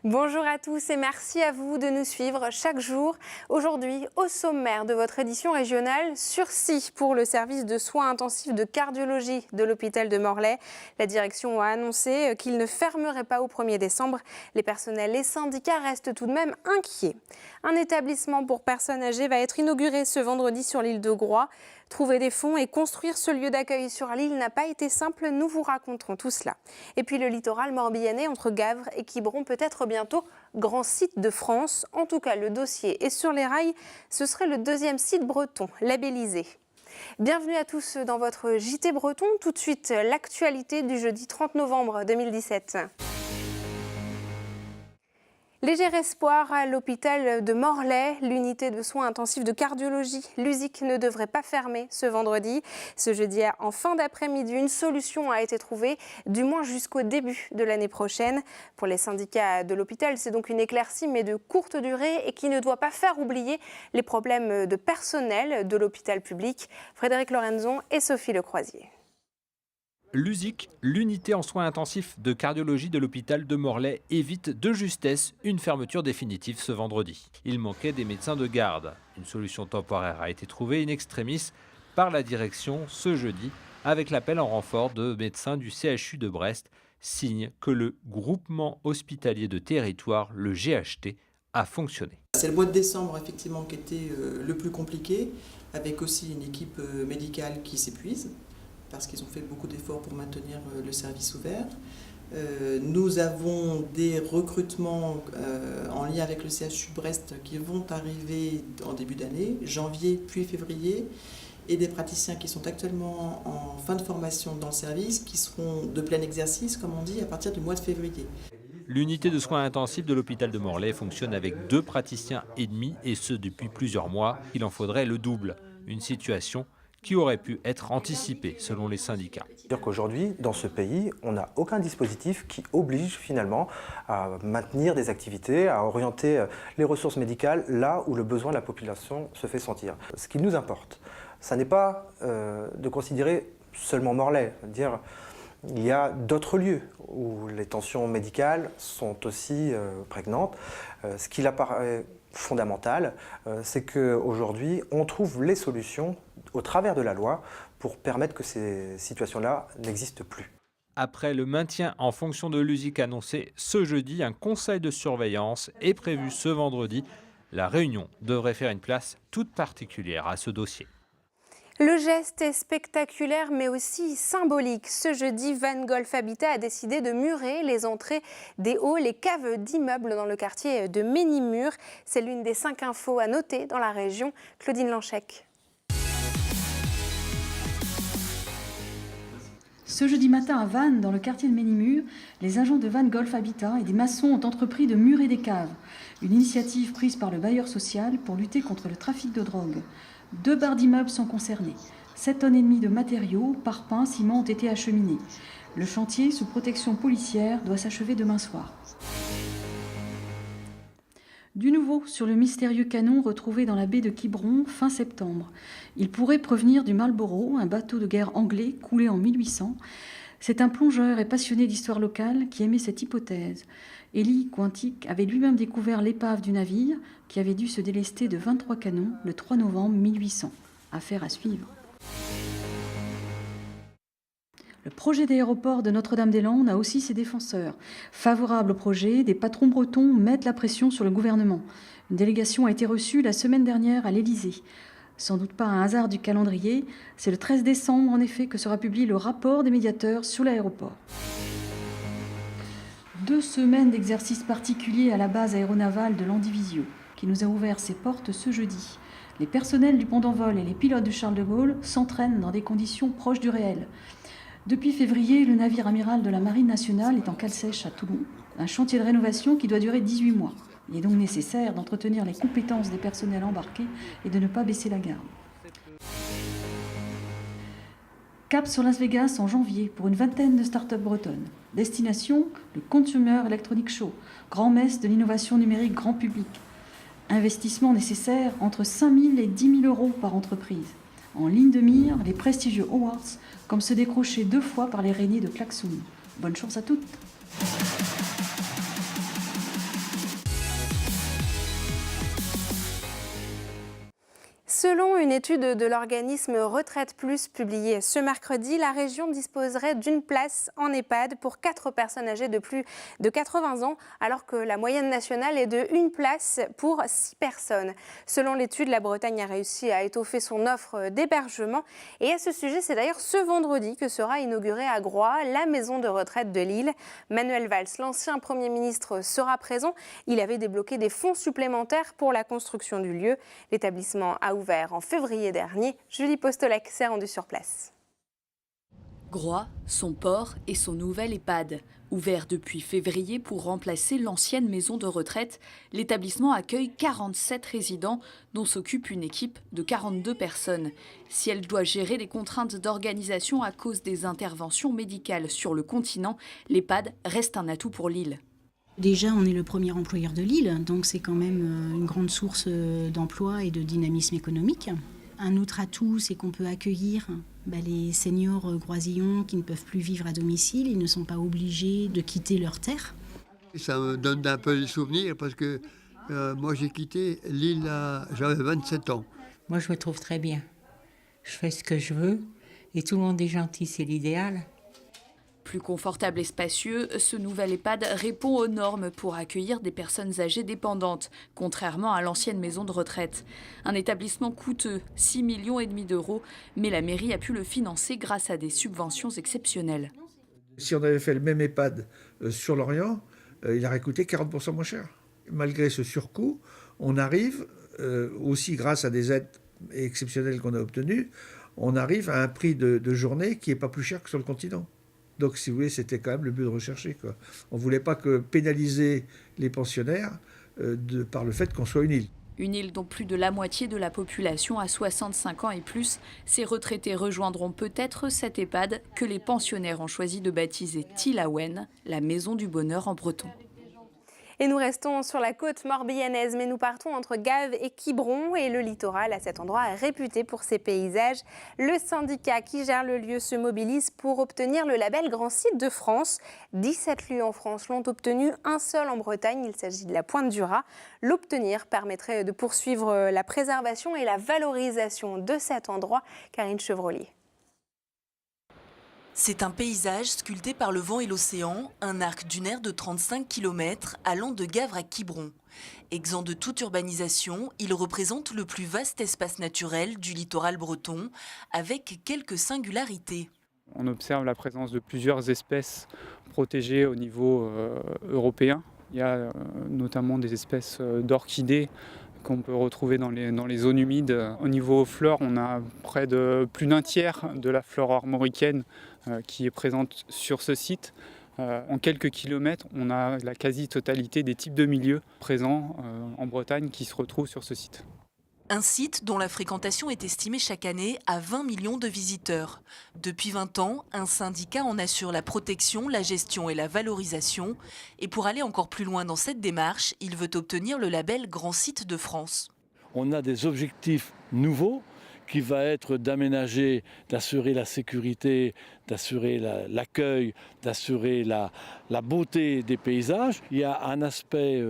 Bonjour à tous et merci à vous de nous suivre chaque jour. Aujourd'hui, au sommaire de votre édition régionale, sursis pour le service de soins intensifs de cardiologie de l'hôpital de Morlaix. La direction a annoncé qu'il ne fermerait pas au 1er décembre. Les personnels et syndicats restent tout de même inquiets. Un établissement pour personnes âgées va être inauguré ce vendredi sur l'île de Groix. Trouver des fonds et construire ce lieu d'accueil sur l'île n'a pas été simple, nous vous raconterons tout cela. Et puis le littoral morbihanais entre Gavre et Quiberon peut être bientôt grand site de France. En tout cas, le dossier est sur les rails. Ce serait le 2e site breton labellisé. Bienvenue à tous dans votre JT Breton. Tout de suite, l'actualité du jeudi 30 novembre 2017. Léger espoir à l'hôpital de Morlaix. L'unité de soins intensifs de cardiologie, l'USIC, ne devrait pas fermer ce vendredi. Ce jeudi, en fin d'après-midi, une solution a été trouvée, du moins jusqu'au début de l'année prochaine. Pour les syndicats de l'hôpital, c'est donc une éclaircie, mais de courte durée et qui ne doit pas faire oublier les problèmes de personnel de l'hôpital public. Frédéric Lorenzon et Sophie Lecroisier. L'USIC, l'unité en soins intensifs de cardiologie de l'hôpital de Morlaix, évite de justesse une fermeture définitive ce vendredi. Il manquait des médecins de garde. Une solution temporaire a été trouvée in extremis par la direction ce jeudi avec l'appel en renfort de médecins du CHU de Brest, signe que le groupement hospitalier de territoire, le GHT, a fonctionné. C'est le mois de décembre effectivement qui était le plus compliqué, avec aussi une équipe médicale qui s'épuise, parce qu'ils ont fait beaucoup d'efforts pour maintenir le service ouvert. Nous avons des recrutements en lien avec le CHU Brest qui vont arriver en début d'année, janvier puis février, et des praticiens qui sont actuellement en fin de formation dans le service, qui seront de plein exercice, comme on dit, à partir du mois de février. L'unité de soins intensifs de l'hôpital de Morlaix fonctionne avec 2 praticiens et demi, et ce depuis plusieurs mois. Il en faudrait le double. Une situation qui aurait pu être anticipé selon les syndicats. C'est-à-dire qu'aujourd'hui, dans ce pays, on n'a aucun dispositif qui oblige finalement à maintenir des activités, à orienter les ressources médicales là où le besoin de la population se fait sentir. Ce qui nous importe, ça n'est pas de considérer seulement Morlaix, dire il y a d'autres lieux où les tensions médicales sont aussi prégnantes. Ce qui apparaît fondamental, c'est qu'aujourd'hui, on trouve les solutions au travers de la loi pour permettre que ces situations-là n'existent plus. Après le maintien en fonction de l'USIC annoncé ce jeudi, un conseil de surveillance est prévu ce vendredi. La réunion devrait faire une place toute particulière à ce dossier. Le geste est spectaculaire mais aussi symbolique. Ce jeudi, Van Golf Habitat a décidé de murer les entrées des halls et caves d'immeubles dans le quartier de Ménimur. C'est l'une des 5 infos à noter dans la région. Claudine Lanchec. Ce jeudi matin à Vannes, dans le quartier de Ménimur, les agents de Van Golf Habitat et des maçons ont entrepris de murer des caves. Une initiative prise par le bailleur social pour lutter contre le trafic de drogue. 2 barres d'immeubles sont concernées. 7,5 tonnes de matériaux, parpaings, ciment ont été acheminés. Le chantier, sous protection policière, doit s'achever demain soir. Du nouveau sur le mystérieux canon retrouvé dans la baie de Quiberon fin septembre. Il pourrait provenir du Marlborough, un bateau de guerre anglais coulé en 1800. C'est un plongeur et passionné d'histoire locale qui aimait cette hypothèse. Élie Cointic avait lui-même découvert l'épave du navire qui avait dû se délester de 23 canons le 3 novembre 1800. Affaire à suivre. Le projet d'aéroport de Notre-Dame-des-Landes a aussi ses défenseurs. Favorables au projet, des patrons bretons mettent la pression sur le gouvernement. Une délégation a été reçue la semaine dernière à l'Élysée. Sans doute pas un hasard du calendrier, c'est le 13 décembre en effet que sera publié le rapport des médiateurs sur l'aéroport. 2 semaines d'exercices particuliers à la base aéronavale de Landivisiau, qui nous a ouvert ses portes ce jeudi. Les personnels du pont d'envol et les pilotes du Charles de Gaulle s'entraînent dans des conditions proches du réel. Depuis février, le navire amiral de la Marine nationale est en cale sèche à Toulon, un chantier de rénovation qui doit durer 18 mois. Il est donc nécessaire d'entretenir les compétences des personnels embarqués et de ne pas baisser la garde. Cap sur Las Vegas en janvier pour une 20aine de start-up bretonnes. Destination, le Consumer Electronic Show, grand messe de l'innovation numérique grand public. Investissement nécessaire entre 5 000 et 10 000 euros par entreprise. En ligne de mire, les prestigieux awards, comme se décrocher 2 fois par les Rennais de Klaxoon. Bonne chance à toutes! Selon une étude de l'organisme Retraite Plus publiée ce mercredi, la région disposerait d'une place en EHPAD pour 4 personnes âgées de plus de 80 ans, alors que la moyenne nationale est de 1 place pour 6 personnes. Selon l'étude, la Bretagne a réussi à étoffer son offre d'hébergement. Et à ce sujet, c'est d'ailleurs ce vendredi que sera inaugurée à Groix la maison de retraite de Lille. Manuel Valls, l'ancien Premier ministre, sera présent. Il avait débloqué des fonds supplémentaires pour la construction du lieu. L'établissement a ouvert en février dernier. Julie Postolek s'est rendue sur place. Groix, son port et son nouvel EHPAD. Ouvert depuis février pour remplacer l'ancienne maison de retraite, l'établissement accueille 47 résidents dont s'occupe une équipe de 42 personnes. Si elle doit gérer des contraintes d'organisation à cause des interventions médicales sur le continent, l'EHPAD reste un atout pour Lille. Déjà, on est le premier employeur de Lille, donc c'est quand même une grande source d'emploi et de dynamisme économique. Un autre atout, c'est qu'on peut accueillir les seniors groisillons qui ne peuvent plus vivre à domicile. Ils ne sont pas obligés de quitter leur terre. Ça me donne un peu de souvenirs parce que moi j'ai quitté Lille, j'avais 27 ans. Moi je me trouve très bien. Je fais ce que je veux et tout le monde est gentil, c'est l'idéal. Plus confortable et spacieux, ce nouvel EHPAD répond aux normes pour accueillir des personnes âgées dépendantes, contrairement à l'ancienne maison de retraite. Un établissement coûteux, 6,5 millions d'euros, mais la mairie a pu le financer grâce à des subventions exceptionnelles. Si on avait fait le même EHPAD sur l'Orient, il aurait coûté 40% moins cher. Malgré ce surcoût, on arrive, aussi grâce à des aides exceptionnelles qu'on a obtenues, on arrive à un prix de journée qui n'est pas plus cher que sur le continent. Donc, si vous voulez, c'était quand même le but de rechercher, quoi. On ne voulait pas pénaliser les pensionnaires par le fait qu'on soit une île. Une île dont plus de la moitié de la population a 65 ans et plus. Ces retraités rejoindront peut-être cet EHPAD que les pensionnaires ont choisi de baptiser Tilaouen, la maison du bonheur en breton. Et nous restons sur la côte morbihannaise, mais nous partons entre Gave et Quiberon. Et le littoral, à cet endroit, est réputé pour ses paysages. Le syndicat qui gère le lieu se mobilise pour obtenir le label Grand Site de France. 17 lieux en France l'ont obtenu, un seul en Bretagne. Il s'agit de la Pointe du Raz. L'obtenir permettrait de poursuivre la préservation et la valorisation de cet endroit. Karine Chevrolier. C'est un paysage sculpté par le vent et l'océan, un arc dunaire de 35 km allant de Gavre à Quiberon. Exempt de toute urbanisation, il représente le plus vaste espace naturel du littoral breton, avec quelques singularités. On observe la présence de plusieurs espèces protégées au niveau européen. Il y a notamment des espèces d'orchidées qu'on peut retrouver dans les zones humides. Au niveau flore, on a près de plus d'un tiers de la flore armoricaine qui est présente sur ce site. En quelques kilomètres, on a la quasi-totalité des types de milieux présents en Bretagne qui se retrouvent sur ce site. Un site dont la fréquentation est estimée chaque année à 20 millions de visiteurs. Depuis 20 ans, un syndicat en assure la protection, la gestion et la valorisation. Et pour aller encore plus loin dans cette démarche, il veut obtenir le label Grand Site de France. On a des objectifs nouveaux qui va être d'aménager, d'assurer la sécurité, d'assurer l'accueil, d'assurer la beauté des paysages. Il y a un aspect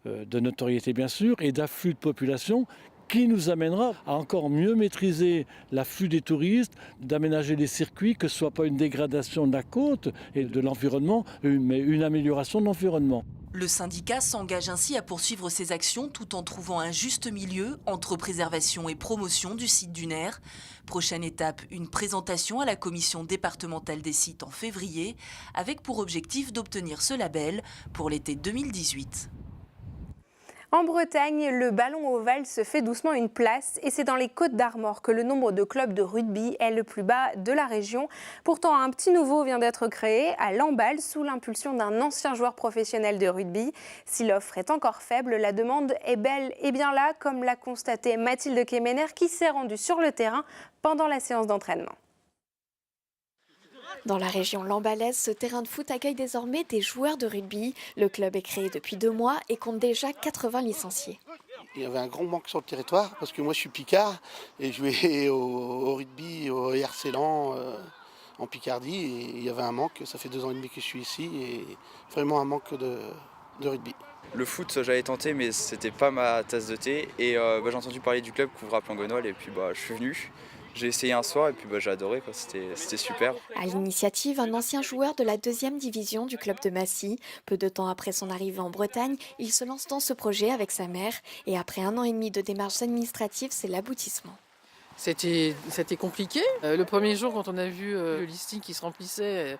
de notoriété bien sûr et d'afflux de population qui nous amènera à encore mieux maîtriser l'afflux des touristes, d'aménager les circuits, que ce ne soit pas une dégradation de la côte et de l'environnement, mais une amélioration de l'environnement. Le syndicat s'engage ainsi à poursuivre ses actions tout en trouvant un juste milieu entre préservation et promotion du site dunaire. Prochaine étape, une présentation à la commission départementale des sites en février, avec pour objectif d'obtenir ce label pour l'été 2018. En Bretagne, le ballon ovale se fait doucement une place et c'est dans les Côtes d'Armor que le nombre de clubs de rugby est le plus bas de la région. Pourtant, un petit nouveau vient d'être créé à Lamballe sous l'impulsion d'un ancien joueur professionnel de rugby. Si l'offre est encore faible, la demande est belle et bien là, comme l'a constaté Mathilde Kemener qui s'est rendue sur le terrain pendant la séance d'entraînement. Dans la région lambalaise, ce terrain de foot accueille désormais des joueurs de rugby. Le club est créé depuis 2 mois et compte déjà 80 licenciés. Il y avait un grand manque sur le territoire parce que moi je suis Picard et je jouais au rugby au RC Lens en Picardie et il y avait un manque. Ça fait 2 ans et demi que je suis ici et vraiment un manque de rugby. Le foot, j'avais tenté, mais c'était pas ma tasse de thé. Et j'ai entendu parler du club Couvra Plangonol et puis je suis venu. J'ai essayé un soir et puis j'ai adoré, quoi. C'était super. À l'initiative, un ancien joueur de la 2e division du club de Massy. Peu de temps après son arrivée en Bretagne, il se lance dans ce projet avec sa mère. Et après 1 an et demi de démarches administratives, c'est l'aboutissement. C'était compliqué. Le premier jour, quand on a vu le listing qui se remplissait,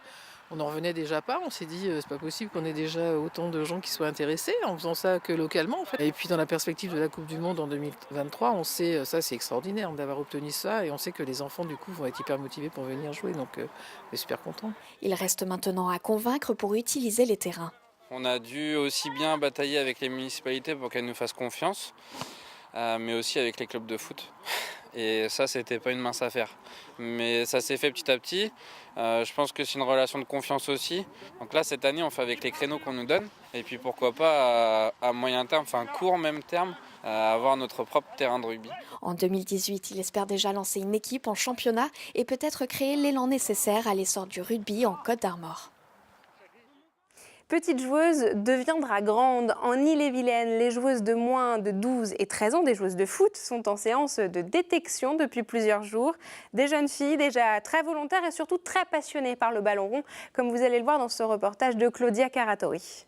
on n'en revenait déjà pas. On s'est dit, c'est pas possible qu'on ait déjà autant de gens qui soient intéressés en faisant ça que localement, en fait. Et puis dans la perspective de la Coupe du Monde en 2023, on sait, ça c'est extraordinaire d'avoir obtenu ça, et on sait que les enfants du coup vont être hyper motivés pour venir jouer, donc on est super contents. Il reste maintenant à convaincre pour utiliser les terrains. On a dû aussi bien batailler avec les municipalités pour qu'elles nous fassent confiance, mais aussi avec les clubs de foot. Et ça, c'était pas une mince affaire. Mais ça s'est fait petit à petit. Je pense que c'est une relation de confiance aussi. Donc là, cette année, on fait avec les créneaux qu'on nous donne. Et puis pourquoi pas, à moyen terme, enfin court même terme, avoir notre propre terrain de rugby. En 2018, il espère déjà lancer une équipe en championnat et peut-être créer l'élan nécessaire à l'essor du rugby en Côte d'Armor. Petite joueuse deviendra grande. En Ille-et-Vilaine, les joueuses de moins de 12 et 13 ans, des joueuses de foot, sont en séance de détection depuis plusieurs jours. Des jeunes filles déjà très volontaires et surtout très passionnées par le ballon rond, comme vous allez le voir dans ce reportage de Claudia Caratori.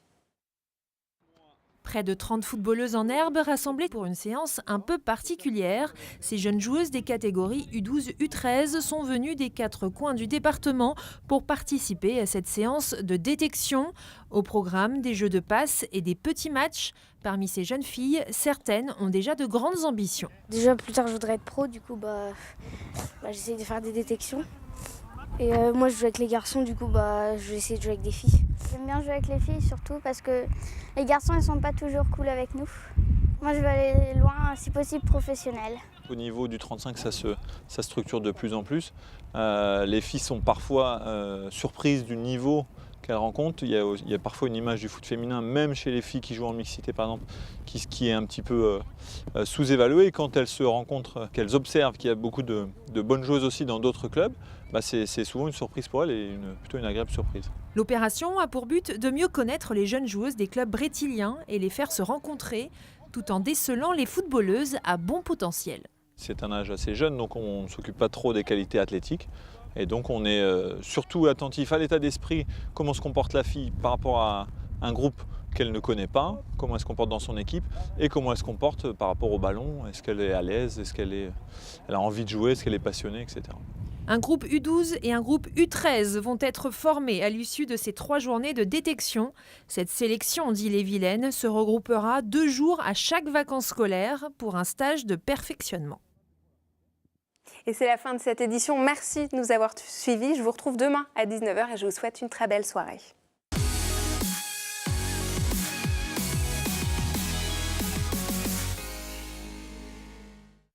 Près de 30 footballeuses en herbe rassemblées pour une séance un peu particulière. Ces jeunes joueuses des catégories U12, U13 sont venues des 4 coins du département pour participer à cette séance de détection. Au programme, des jeux de passes et des petits matchs. Parmi ces jeunes filles, certaines ont déjà de grandes ambitions. Déjà plus tard je voudrais être pro, du coup j'essaie de faire des détections. Et moi je joue avec les garçons, du coup je vais essayer de jouer avec des filles. J'aime bien jouer avec les filles surtout parce que les garçons ils sont pas toujours cool avec nous. Moi je veux aller loin, si possible professionnel. Au niveau du 35, ça structure de plus en plus. Les filles sont parfois surprises du niveau qu'elles rencontrent. Il y a parfois une image du foot féminin, même chez les filles qui jouent en mixité par exemple, qui est un petit peu sous-évaluée. Quand elles se rencontrent, qu'elles observent qu'il y a beaucoup de bonnes joueuses aussi dans d'autres clubs, c'est souvent une surprise pour elles et plutôt une agréable surprise. L'opération a pour but de mieux connaître les jeunes joueuses des clubs brétiliens et les faire se rencontrer, tout en décelant les footballeuses à bon potentiel. C'est un âge assez jeune, donc on ne s'occupe pas trop des qualités athlétiques. Et donc on est surtout attentif à l'état d'esprit, comment se comporte la fille par rapport à un groupe qu'elle ne connaît pas, comment elle se comporte dans son équipe et comment elle se comporte par rapport au ballon. Est-ce qu'elle est à l'aise, est-ce qu'elle a envie de jouer, est-ce qu'elle est passionnée, etc. Un groupe U12 et un groupe U13 vont être formés à l'issue de ces 3 journées de détection. Cette sélection d'Ille-et-Vilaine se regroupera 2 jours à chaque vacances scolaires pour un stage de perfectionnement. Et c'est la fin de cette édition. Merci de nous avoir suivis. Je vous retrouve demain à 19h et je vous souhaite une très belle soirée.